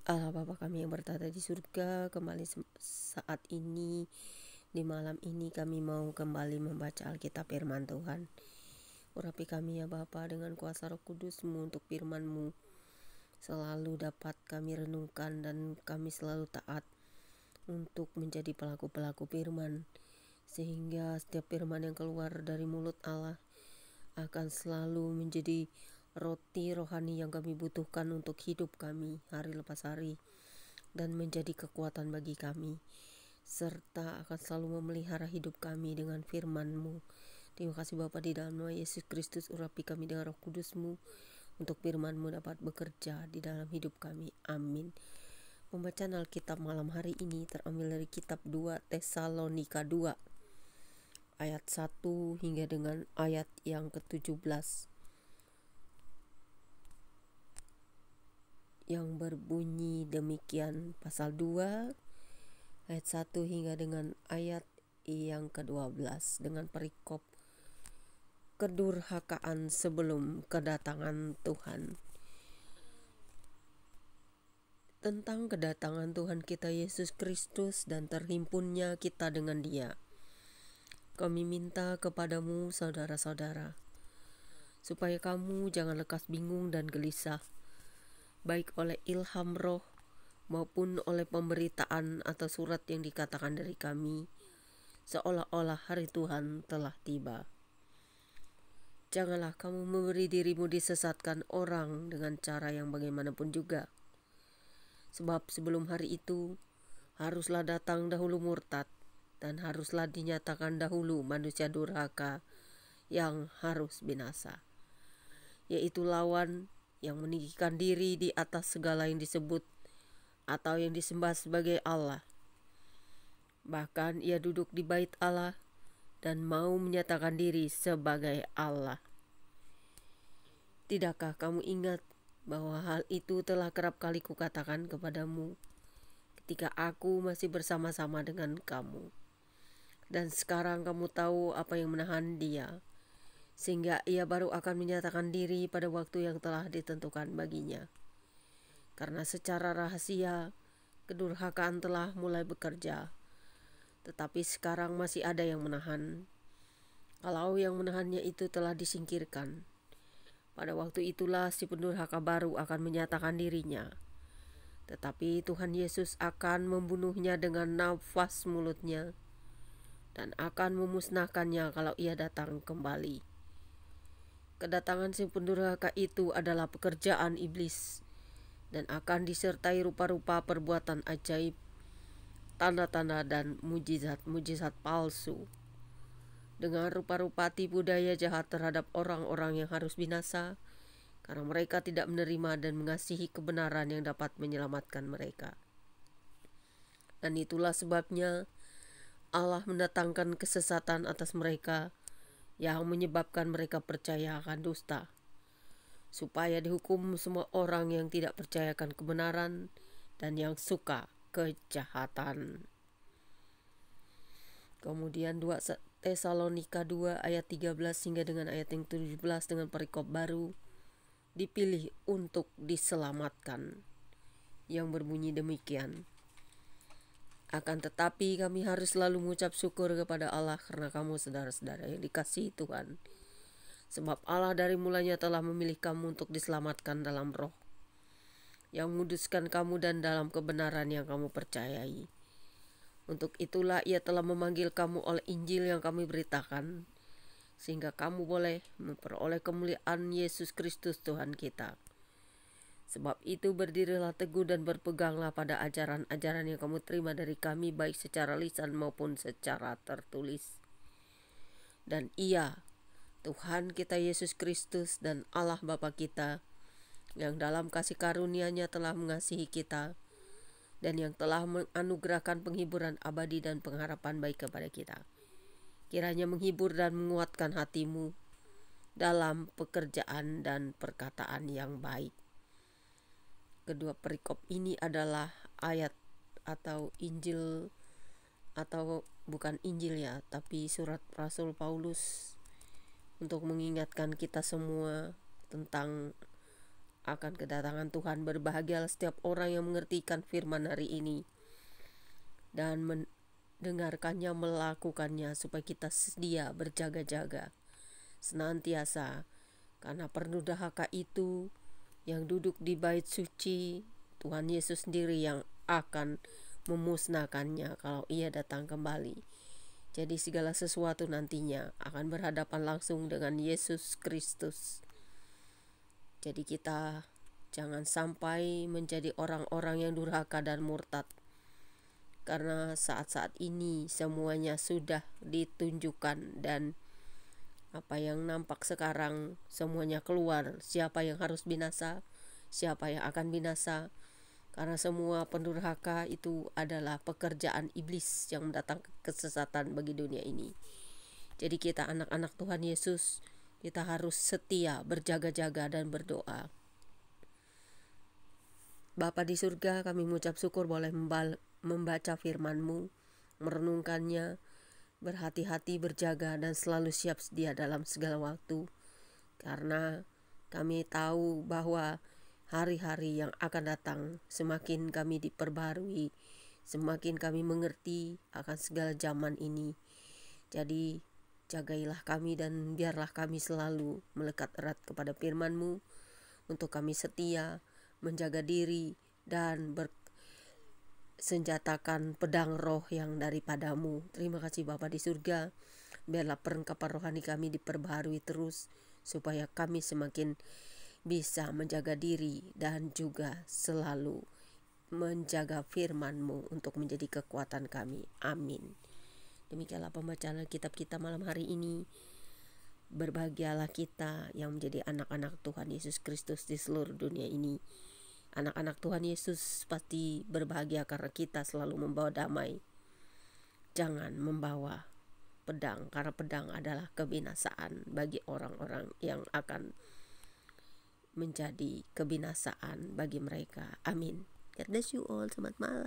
Allah Bapa kami yang bertata di surga, kembali saat ini, di malam ini kami mau kembali membaca Alkitab firman Tuhan. Urapi kami ya Bapa dengan kuasa Roh Kudus-Mu untuk firman-Mu selalu dapat kami renungkan dan kami selalu taat untuk menjadi pelaku-pelaku firman, sehingga setiap firman yang keluar dari mulut Allah akan selalu menjadi roti rohani yang kami butuhkan untuk hidup kami hari lepas hari, dan menjadi kekuatan bagi kami, serta akan selalu memelihara hidup kami dengan firman-Mu. Terima kasih Bapa, di dalam nama Yesus Kristus urapi kami dengan Roh Kudus-Mu untuk firman-Mu dapat bekerja di dalam hidup kami. Amin. Pembacaan Alkitab malam hari ini terambil dari kitab 2 Tesalonika 2 ayat 1 hingga dengan ayat yang ke-17, yang berbunyi demikian. Pasal 2 ayat 1 hingga dengan ayat yang ke-12 dengan perikop kedurhakaan sebelum kedatangan Tuhan. Tentang kedatangan Tuhan kita Yesus Kristus dan terhimpunnya kita dengan Dia, kami minta kepadamu saudara-saudara, supaya kamu jangan lekas bingung dan gelisah, baik oleh ilham roh maupun oleh pemberitaan atau surat yang dikatakan dari kami, seolah-olah hari Tuhan telah tiba. Janganlah kamu memberi dirimu disesatkan orang dengan cara yang bagaimanapun juga. Sebab sebelum hari itu, haruslah datang dahulu murtad, dan haruslah dinyatakan dahulu manusia durhaka yang harus binasa, yaitu lawan yang meninggikan diri di atas segala yang disebut atau yang disembah sebagai Allah. Bahkan ia duduk di bait Allah dan mau menyatakan diri sebagai Allah. Tidakkah kamu ingat bahwa hal itu telah kerap kali kukatakan kepadamu ketika aku masih bersama-sama dengan kamu? Dan sekarang kamu tahu apa yang menahan dia, sehingga ia baru akan menyatakan diri pada waktu yang telah ditentukan baginya. Karena secara rahasia kedurhakaan telah mulai bekerja, tetapi sekarang masih ada yang menahan. Kalau yang menahannya itu telah disingkirkan, pada waktu itulah si pendurhaka baru akan menyatakan dirinya. Tetapi Tuhan Yesus akan membunuhnya dengan nafas mulutnya dan akan memusnahkannya kalau ia datang kembali. Kedatangan si pendurhaka itu adalah pekerjaan iblis dan akan disertai rupa-rupa perbuatan ajaib, tanda-tanda dan mujizat-mujizat palsu, dengan rupa-rupa tipu daya jahat terhadap orang-orang yang harus binasa, karena mereka tidak menerima dan mengasihi kebenaran yang dapat menyelamatkan mereka. Dan itulah sebabnya Allah mendatangkan kesesatan atas mereka, yang menyebabkan mereka percaya akan dusta, supaya dihukum semua orang yang tidak percayakan kebenaran dan yang suka kejahatan. Kemudian 2 Tesalonika 2 ayat 13 hingga dengan ayat yang 17 dengan perikop baru, dipilih untuk diselamatkan, yang berbunyi demikian. Akan tetapi kami harus selalu mengucap syukur kepada Allah karena kamu saudara-saudara yang dikasihi Tuhan, sebab Allah dari mulanya telah memilih kamu untuk diselamatkan dalam roh, yang menguduskan kamu dan dalam kebenaran yang kamu percayai. Untuk itulah ia telah memanggil kamu oleh Injil yang kami beritakan, sehingga kamu boleh memperoleh kemuliaan Yesus Kristus Tuhan kita. Sebab itu berdirilah teguh dan berpeganglah pada ajaran-ajaran yang kamu terima dari kami, baik secara lisan maupun secara tertulis. Dan Ia, Tuhan kita Yesus Kristus dan Allah Bapa kita, yang dalam kasih karunia-Nya telah mengasihi kita, dan yang telah menganugerahkan penghiburan abadi dan pengharapan baik kepada kita, kiranya menghibur dan menguatkan hatimu dalam pekerjaan dan perkataan yang baik. Kedua perikop ini adalah ayat atau Injil, atau bukan Injil ya, tapi surat Rasul Paulus untuk mengingatkan kita semua tentang akan kedatangan Tuhan. Berbahagialah setiap orang yang mengertikan firman hari ini dan mendengarkannya, melakukannya, supaya kita sedia berjaga-jaga senantiasa. Karena pendurhaka itu yang duduk di bait suci, Tuhan Yesus sendiri yang akan memusnahkannya kalau ia datang kembali. Jadi segala sesuatu nantinya akan berhadapan langsung dengan Yesus Kristus. Jadi kita jangan sampai menjadi orang-orang yang durhaka dan murtad. Karena saat-saat ini semuanya sudah ditunjukkan, dan apa yang nampak sekarang semuanya keluar. Siapa yang harus binasa, siapa yang akan binasa. Karena semua pendurhaka itu adalah pekerjaan iblis yang mendatangkan kesesatan bagi dunia ini. Jadi kita anak-anak Tuhan Yesus, kita harus setia, berjaga-jaga dan berdoa. Bapa di surga, kami mengucap syukur boleh membaca firman-Mu, merenungkannya, berhati-hati, berjaga, dan selalu siap sedia dalam segala waktu. Karena kami tahu bahwa hari-hari yang akan datang semakin kami diperbarui, semakin kami mengerti akan segala zaman ini. Jadi jagailah kami dan biarlah kami selalu melekat erat kepada firman-Mu, untuk kami setia, menjaga diri, dan senjatakan pedang roh yang daripada-Mu. Terima kasih Bapa di surga. Biarlah perlengkapan rohani kami diperbaharui terus, supaya kami semakin bisa menjaga diri dan juga selalu menjaga firman-Mu untuk menjadi kekuatan kami. Amin. Demikianlah pembacaan kitab kita malam hari ini. Berbahagialah kita yang menjadi anak-anak Tuhan Yesus Kristus di seluruh dunia ini. Anak-anak Tuhan Yesus pasti berbahagia karena kita selalu membawa damai. Jangan membawa pedang, karena pedang adalah kebinasaan bagi orang-orang yang akan menjadi kebinasaan bagi mereka. Amin. God bless you all. Selamat malam.